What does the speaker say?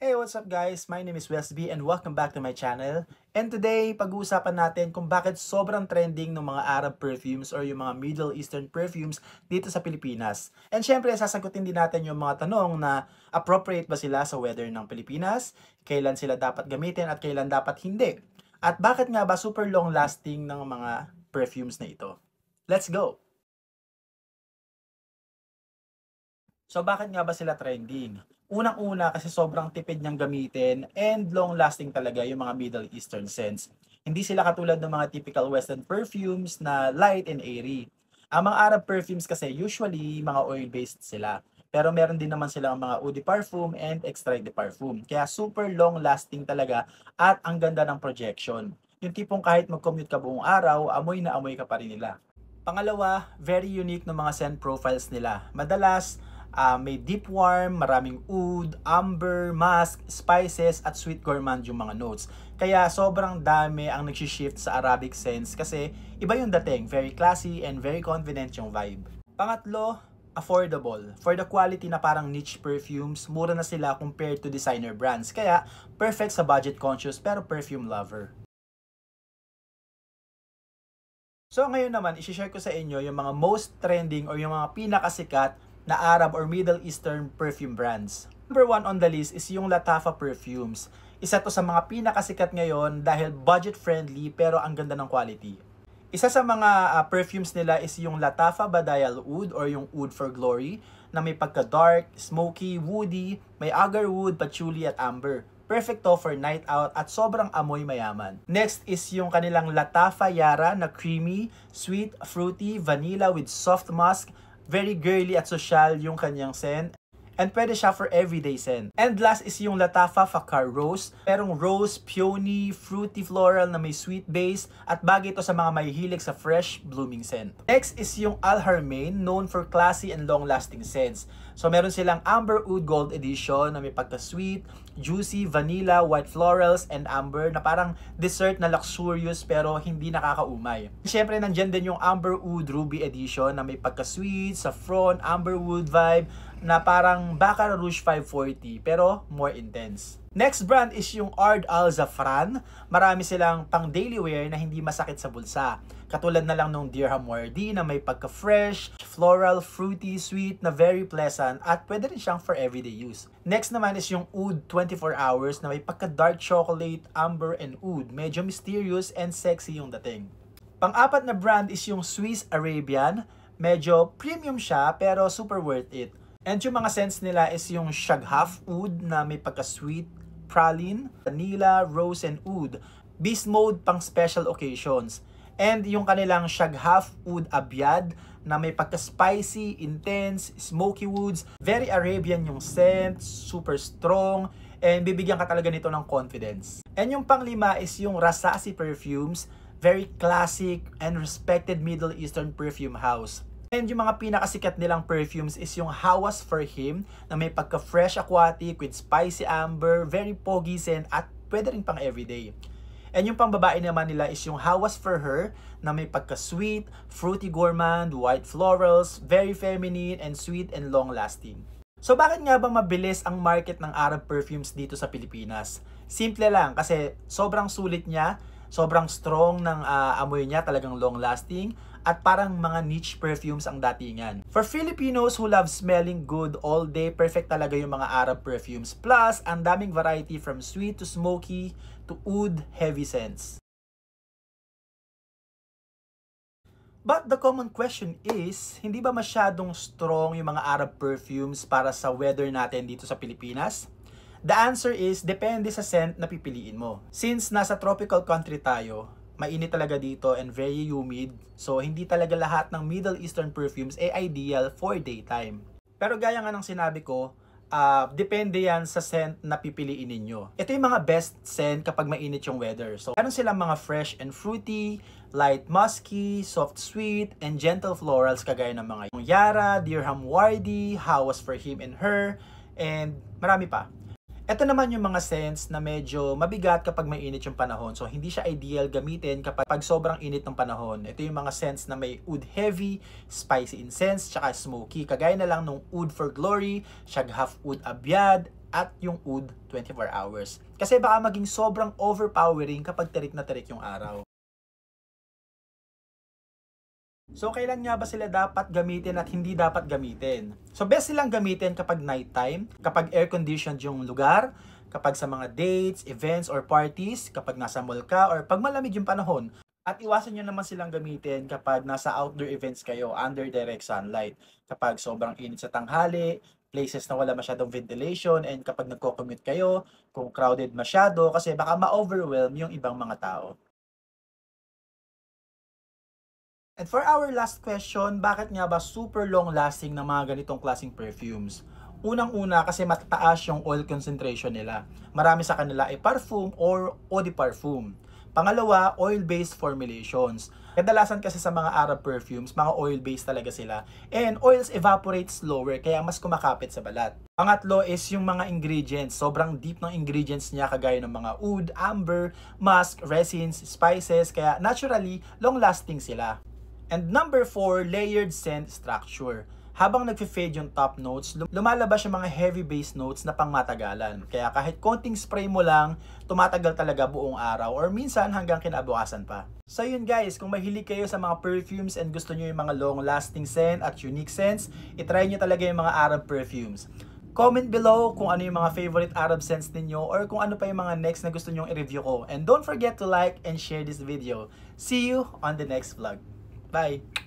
Hey, what's up guys? My name is Wesby and welcome back to my channel. And today, pag-uusapan natin kung bakit sobrang trending ng mga Arab perfumes or yung mga Middle Eastern perfumes dito sa Pilipinas. And syempre, sasagutin din natin yung mga tanong na appropriate ba sila sa weather ng Pilipinas, kailan sila dapat gamitin at kailan dapat hindi. At bakit nga ba super long lasting ng mga perfumes na ito? Let's go! So bakit nga ba sila trending? Unang-una kasi sobrang tipid niyang gamitin and long-lasting talaga yung mga Middle Eastern scents. Hindi sila katulad ng mga typical Western perfumes na light and airy. Ang mga Arab perfumes kasi usually mga oil-based sila. Pero meron din naman silang mga eau de parfum and extrait de parfum. Kaya super long-lasting talaga at ang ganda ng projection. Yung tipong kahit mag-commute ka buong araw, amoy na amoy ka pa rin nila. Pangalawa, very unique ng mga scent profiles nila. Madalas, may deep warm, maraming oud, amber, musk, spices, at sweet gourmand yung mga notes. Kaya sobrang dami ang nag-shift sa Arabic scents kasi iba yung dating, very classy and very confident yung vibe. Pangatlo, affordable. For the quality na parang niche perfumes, mura na sila compared to designer brands. Kaya perfect sa budget conscious pero perfume lover. So ngayon naman, isi-share ko sa inyo yung mga most trending or yung mga pinakasikat na Arab or Middle Eastern perfume brands. Number 1 on the list is yung Lattafa Perfumes. Isa to sa mga pinakasikat ngayon dahil budget-friendly pero ang ganda ng quality. Isa sa mga perfumes nila is yung Lattafa Badayal Oud or yung Oud for Glory na may pagka-dark, smoky, woody, may agarwood, patchouli at amber. Perfect to for night out at sobrang amoy mayaman. Next is yung kanilang Lattafa Yara na creamy, sweet, fruity, vanilla with soft musk. Very girly at social yung kanyang scent. And pwede siya for everyday scent. And last is yung Lattafa Fakar Rose. Merong rose, peony, fruity floral na may sweet base. At bagay ito sa mga mahihilig sa fresh, blooming scent. Next is yung Al Haramain, known for classy and long-lasting scents. So meron silang Amber Oud Gold Edition na may pagka-sweet, juicy, vanilla, white florals, and amber na parang dessert na luxurious pero hindi nakakaumay. Siyempre nandyan din yung Amber Oud Ruby Edition na may pagka-sweet, saffron, amberwood vibe na parang Baccarat Rouge 540 pero more intense. Next brand is yung Ard Al Zafran. Marami silang pang daily wear na hindi masakit sa bulsa. Katulad na lang nung Dirham Wardi na may pagka-fresh, floral, fruity, sweet na very pleasant at pwede rin siyang for everyday use. Next naman is yung Oud 24 Hours na may pagka-dark chocolate, amber, and oud. Medyo mysterious and sexy yung dating. Pang-apat na brand is yung Swiss Arabian. Medyo premium siya pero super worth it. And yung mga scents nila is yung Shaghaf Oud na may pagka-sweet, praline, vanilla, rose, and oud. Beast mode pang special occasions. And yung kanilang Shaghaf Oud Abyad na may pagka-spicy, intense, smoky woods. Very Arabian yung scent, super strong, and bibigyan ka talaga nito ng confidence. And yung panglima is yung Rasasi Perfumes. Very classic and respected Middle Eastern perfume house. And yung mga pinakasikat nilang perfumes is yung Hawas for Him na may pagka-fresh aquatic with spicy amber, very pogi scent at pwede rin pang everyday. And yung pangbabae naman nila is yung Hawas for Her na may pagka-sweet, fruity gourmand, white florals, very feminine and sweet and long-lasting. So bakit nga ba mabilis ang market ng Arab perfumes dito sa Pilipinas? Simple lang kasi sobrang sulit niya, sobrang strong ng amoy niya, talagang long-lasting. At parang mga niche perfumes ang datingan. For Filipinos who love smelling good all day, perfect talaga yung mga Arab perfumes. Plus, ang daming variety from sweet to smoky to oud heavy scents. But the common question is, hindi ba masyadong strong yung mga Arab perfumes para sa weather natin dito sa Pilipinas? The answer is, depende sa scent na pipiliin mo. Since nasa tropical country tayo, mainit talaga dito and very humid. So, hindi talaga lahat ng Middle Eastern perfumes ay ideal for daytime. Pero gaya nga ng sinabi ko, depende yan sa scent na pipiliin ninyo. Ito yung mga best scent kapag mainit yung weather. So, meron silang mga fresh and fruity, light musky, soft sweet, and gentle florals kagaya ng mga Yara, Dirham Wardi, Hawas for Him and Her, and marami pa. Ito naman yung mga scents na medyo mabigat kapag mainit yung panahon. So, hindi siya ideal gamitin kapag sobrang init ng panahon. Ito yung mga scents na may oud heavy, spicy incense, tsaka smoky. Kagaya na lang nung Oud for Glory, Shaghaf Oud Abyad, at yung oud 24 hours. Kasi baka maging sobrang overpowering kapag tirik na tirik yung araw. So, kailan nga ba sila dapat gamitin at hindi dapat gamitin? So, best silang gamitin kapag nighttime, kapag air-conditioned yung lugar, kapag sa mga dates, events, or parties, kapag nasa mall ka, or pag malamig yung panahon. At iwasan nyo naman silang gamitin kapag nasa outdoor events kayo, under direct sunlight. Kapag sobrang init sa tanghali, places na wala masyadong ventilation, and kapag nagko-commute kayo, kung crowded masyado, kasi baka ma-overwhelm yung ibang mga tao. And for our last question, bakit nga ba super long lasting ng mga ganitong klaseng perfumes? Unang-una kasi matataas yung oil concentration nila. Marami sa kanila ay parfum or eau de parfum. Pangalawa, oil-based formulations. Kadalasan kasi sa mga Arab perfumes, mga oil-based talaga sila. And oils evaporate slower, kaya mas kumakapit sa balat. Pangatlo is yung mga ingredients. Sobrang deep ng ingredients niya, kagaya ng mga oud, amber, musk, resins, spices. Kaya naturally, long-lasting sila. And number 4, layered scent structure. Habang nagfe-fade yung top notes, lumalabas yung mga heavy base notes na pangmatagalan. Kaya kahit konting spray mo lang, tumatagal talaga buong araw or minsan hanggang kinabukasan pa. So yun guys, kung mahilig kayo sa mga perfumes and gusto nyo yung mga long-lasting scent at unique scents, itry nyo talaga yung mga Arab perfumes. Comment below kung ano yung mga favorite Arab scents ninyo or kung ano pa yung mga next na gusto nyong i-review ko. And don't forget to like and share this video. See you on the next vlog. Bye!